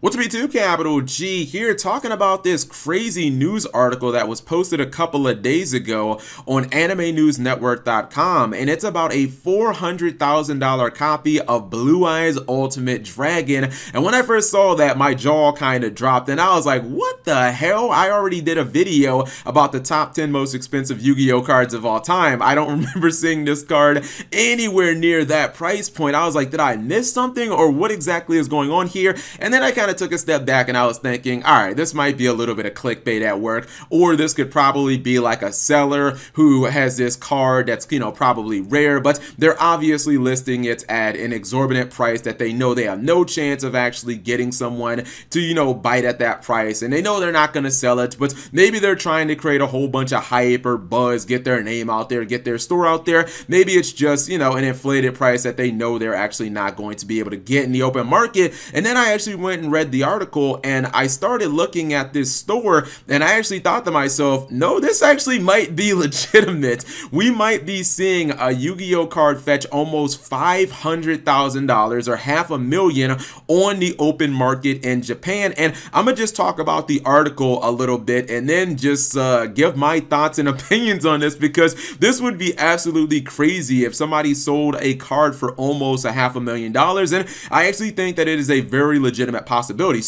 What's up YouTube, Capital G here, talking about this crazy news article that was posted a couple of days ago on AnimeNewsNetwork.com, and it's about a $400,000 copy of Blue Eyes Ultimate Dragon. And when I first saw that, my jaw kind of dropped, and I was like, what the hell? I already did a video about the top 10 most expensive Yu-Gi-Oh cards of all time. I don't remember seeing this card anywhere near that price point. I was like, did I miss something, or what exactly is going on here? And then I kind of took a step back and I was thinking, all right, this might be a little bit of clickbait at work, or this could probably be like a seller who has this card that's, you know, probably rare, but they're obviously listing it at an exorbitant price that they know they have no chance of actually getting someone to, you know, bite at that price, and they know they're not going to sell it, but maybe they're trying to create a whole bunch of hype or buzz, get their name out there, get their store out there. Maybe it's just, you know, an inflated price that they know they're actually not going to be able to get in the open market. And then I actually went and read the article and I started looking at this store, and I actually thought to myself, no, this actually might be legitimate. We might be seeing a Yu-Gi-Oh card fetch almost $500,000 or $500,000 on the open market in Japan. And I'm gonna just talk about the article a little bit and then just give my thoughts and opinions on this, because this would be absolutely crazy if somebody sold a card for almost $500,000, and I actually think that it is a very legitimate possibility.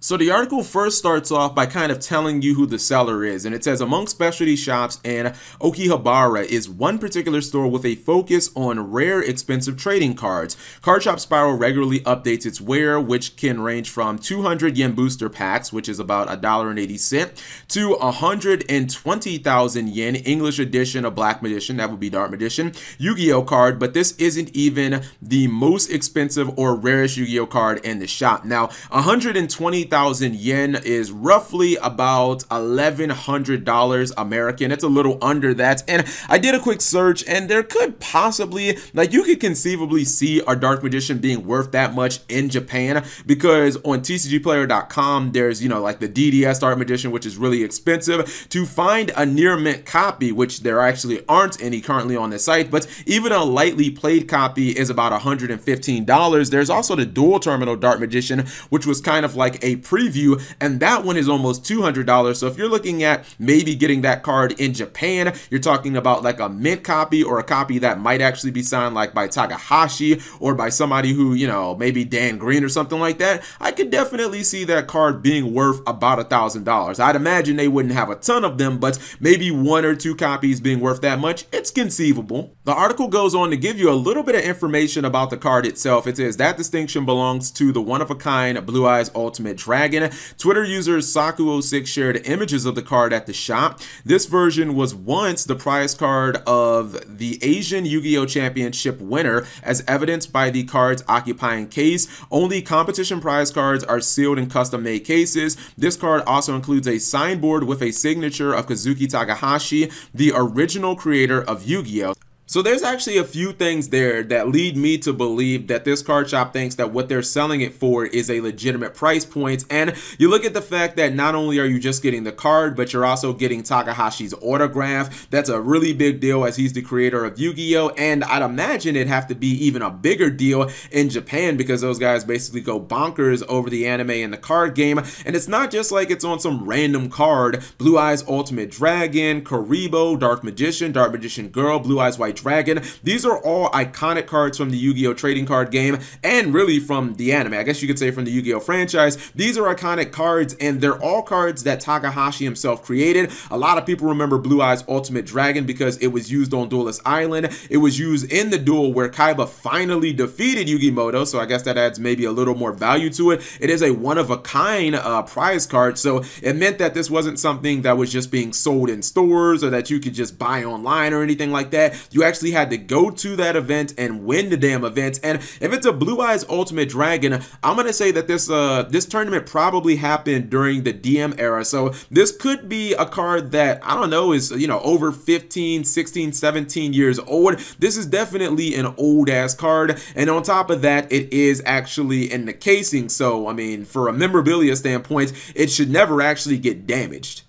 So the article first starts off by kind of telling you who the seller is, and it says, among specialty shops in Akihabara is one particular store with a focus on rare, expensive trading cards. Card Shop Spiral regularly updates its wear, which can range from 200 yen booster packs, which is about $1.80, to 120,000 yen English edition of Black Magician, that would be Dark Magician, Yu-Gi-Oh card, but this isn't even the most expensive or rarest Yu-Gi-Oh card in the shop. Now, 120,000 yen is roughly about $1,100 American. It's a little under that, and I did a quick search, and there could possibly, like, you could conceivably see our Dark Magician being worth that much in Japan, because on TCGplayer.com there's, you know, like the DDS Dark Magician, which is really expensive. To find a near mint copy, which there actually aren't any currently on the site, but even a lightly played copy is about $115. There's also the dual terminal Dark Magician, which was kind of like a preview, and that one is almost $200. So if you're looking at maybe getting that card in Japan, you're talking about like a mint copy, or a copy that might actually be signed like by Takahashi or by somebody who, you know, maybe Dan Green or something like that. I could definitely see that card being worth about $1,000. I'd imagine they wouldn't have a ton of them, but maybe one or two copies being worth that much, it's conceivable. The article goes on to give you a little bit of information about the card itself. It says that distinction belongs to the one-of-a-kind Blue Eyes Ultimate Dragon. Twitter user Saku06 shared images of the card at the shop. This version was once the prize card of the Asian Yu-Gi-Oh! Championship winner, as evidenced by the card's occupying case. Only competition prize cards are sealed in custom-made cases. This card also includes a signboard with a signature of Kazuki Takahashi, the original creator of Yu-Gi-Oh! So there's actually a few things there that lead me to believe that this card shop thinks that what they're selling it for is a legitimate price point. And you look at the fact that not only are you just getting the card, but you're also getting Takahashi's autograph. That's a really big deal, as he's the creator of Yu-Gi-Oh! And I'd imagine it'd have to be even a bigger deal in Japan, because those guys basically go bonkers over the anime and the card game. And it's not just like it's on some random card. Blue Eyes Ultimate Dragon, Karibo, Dark Magician Girl, Blue Eyes White Dragon. These are all iconic cards from the Yu-Gi-Oh! Trading card game, and really from the anime. I guess you could say from the Yu-Gi-Oh! Franchise. These are iconic cards, and they're all cards that Takahashi himself created. A lot of people remember Blue Eyes Ultimate Dragon because it was used on Duelist Island. It was used in the duel where Kaiba finally defeated Yugimoto, so I guess that adds maybe a little more value to it. It is a one-of-a-kind prize card, so it meant that this wasn't something that was just being sold in stores or that you could just buy online or anything like that. You actually had to go to that event and win the damn event. And if it's a Blue Eyes Ultimate Dragon, I'm gonna say that this tournament probably happened during the DM era, so this could be a card that, I don't know, is, you know, over 15, 16, 17 years old. This is definitely an old ass card, and on top of that, it is actually in the casing, so I mean, for a memorabilia standpoint, it should never actually get damaged.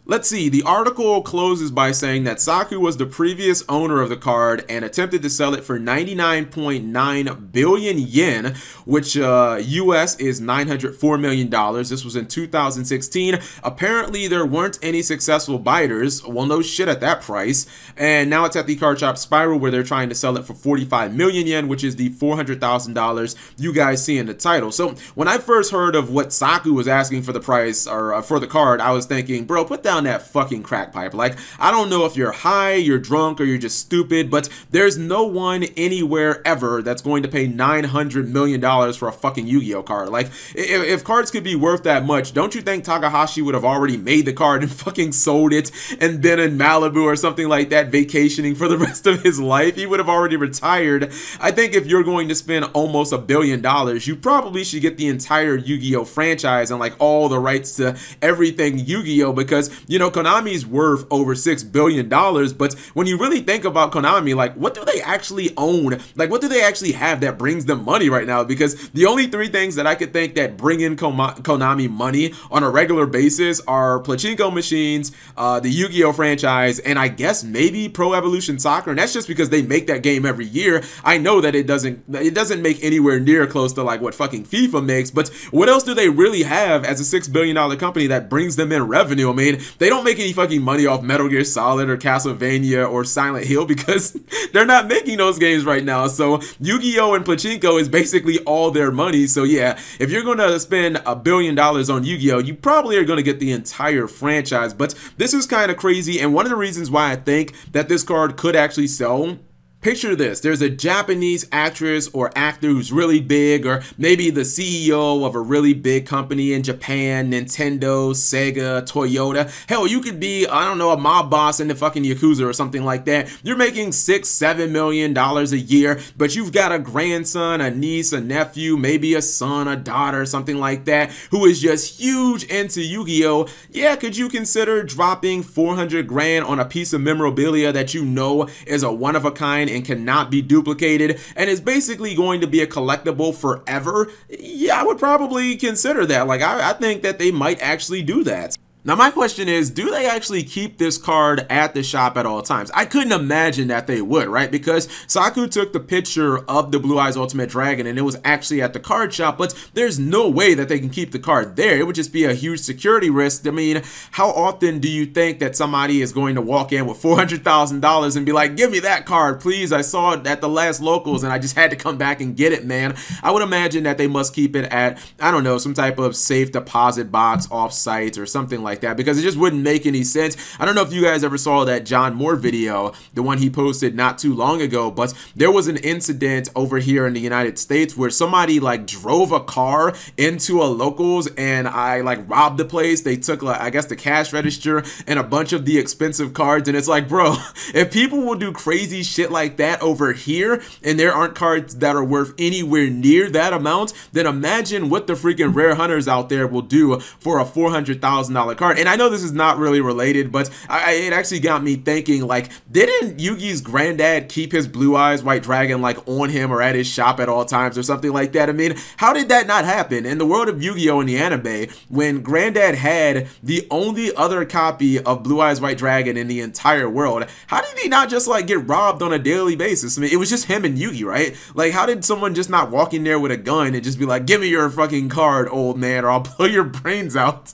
Let's see, the article closes by saying that Saku was the previous owner of the card and attempted to sell it for 99.9 billion yen, which US is $904 million. This was in 2016. Apparently, there weren't any successful buyers. Well, no shit at that price. And now it's at the card shop Spiral, where they're trying to sell it for 45 million yen, which is the $400,000 you guys see in the title. So when I first heard of what Saku was asking for the price or for the card, I was thinking, bro, put down that fucking crack pipe. Like, I don't know if you're high, you're drunk, or you're just stupid, but there's no one anywhere ever that's going to pay $900 million for a fucking Yu-Gi-Oh card. Like, if cards could be worth that much, don't you think Takahashi would have already made the card and fucking sold it and been in Malibu or something like that vacationing for the rest of his life? He would have already retired. I think if you're going to spend almost $1 billion, you probably should get the entire Yu-Gi-Oh franchise and like all the rights to everything Yu-Gi-Oh, because you know Konami's worth over $6 billion, but when you really think about Konami, like what do they actually own? Like what do they actually have that brings them money right now? Because the only three things that I could think that bring in Konami money on a regular basis are pachinko machines, the Yu-Gi-Oh franchise, and I guess maybe Pro Evolution Soccer, and that's just because they make that game every year. I know that it doesn't make anywhere near close to like what fucking FIFA makes, but what else do they really have as a $6 billion company that brings them in revenue? I mean, they don't make any fucking money off Metal Gear Solid or Castlevania or Silent Hill because they're not making those games right now. So Yu-Gi-Oh and pachinko is basically all their money. So yeah, if you're going to spend $1 billion on Yu-Gi-Oh, you probably are going to get the entire franchise. But this is kind of crazy, and one of the reasons why I think that this card could actually sell. Picture this, there's a Japanese actress or actor who's really big, or maybe the CEO of a really big company in Japan, Nintendo, Sega, Toyota. Hell, you could be, I don't know, a mob boss in the fucking Yakuza or something like that. You're making $6-7 million a year, but you've got a grandson, a niece, a nephew, maybe a son, a daughter, something like that, who is just huge into Yu-Gi-Oh! Yeah, could you consider dropping 400 grand on a piece of memorabilia that you know is a one-of-a-kind and cannot be duplicated and is basically going to be a collectible forever? Yeah, I would probably consider that. Like, I think that they might actually do that. Now, my question is, do they actually keep this card at the shop at all times? I couldn't imagine that they would, right? Because Saku took the picture of the Blue Eyes Ultimate Dragon and it was actually at the card shop, but there's no way that they can keep the card there. It would just be a huge security risk. I mean, how often do you think that somebody is going to walk in with $400,000 and be like, give me that card, please? I saw it at the last locals and I just had to come back and get it, man. I would imagine that they must keep it at, I don't know, some type of safe deposit box off site or something like that, because it just wouldn't make any sense. I don't know if you guys ever saw that John Moore video, the one he posted not too long ago, but there was an incident over here in the United States where somebody like drove a car into a locals and I like robbed the place. They took like, I guess the cash register and a bunch of the expensive cards, and it's like, bro, if people will do crazy shit like that over here and there aren't cards that are worth anywhere near that amount, then imagine what the freaking rare hunters out there will do for a $400,000 card. And I know this is not really related, but it actually got me thinking, like, didn't Yugi's granddad keep his Blue Eyes White Dragon like on him or at his shop at all times or something like that? I mean, how did that not happen? In the world of Yu-Gi-Oh! In the anime, when granddad had the only other copy of Blue Eyes White Dragon in the entire world, how did he not just like get robbed on a daily basis? I mean, it was just him and Yugi, right? Like, how did someone just not walk in there with a gun and just be like, give me your fucking card, old man, or I'll blow your brains out?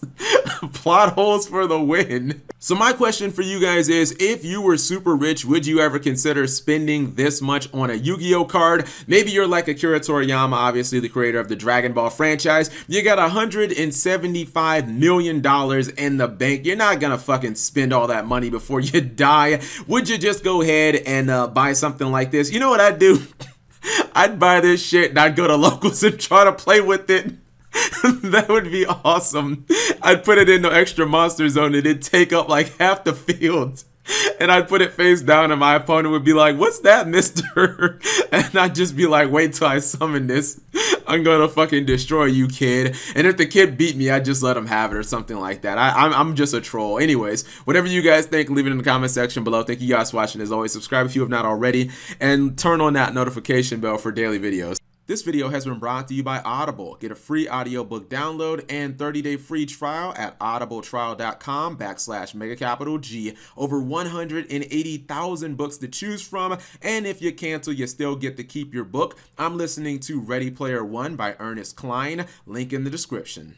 Plot holes for the win. So my question for you guys is, if you were super rich, would you ever consider spending this much on a Yu-Gi-Oh card? Maybe you're like Akira Toriyama, obviously the creator of the Dragon Ball franchise. You got $175 million in the bank. You're not gonna fucking spend all that money before you die. Would you just go ahead and buy something like this? You know what I'd do? I'd buy this shit and I'd go to locals and try to play with it. That would be awesome. I'd put it in the extra monster zone and it'd take up like half the field. And I'd put it face down and my opponent would be like, what's that, mister? And I'd just be like, wait till I summon this. I'm gonna fucking destroy you, kid. And if the kid beat me, I'd just let him have it or something like that. I'm just a troll. Anyways, whatever you guys think, leave it in the comment section below. Thank you guys for watching. As always, subscribe if you have not already. And turn on that notification bell for daily videos. This video has been brought to you by Audible. Get a free audiobook download and 30-day free trial at audibletrial.com/megacapital-G. Over 180,000 books to choose from, and if you cancel, you still get to keep your book. I'm listening to Ready Player One by Ernest Cline. Link in the description.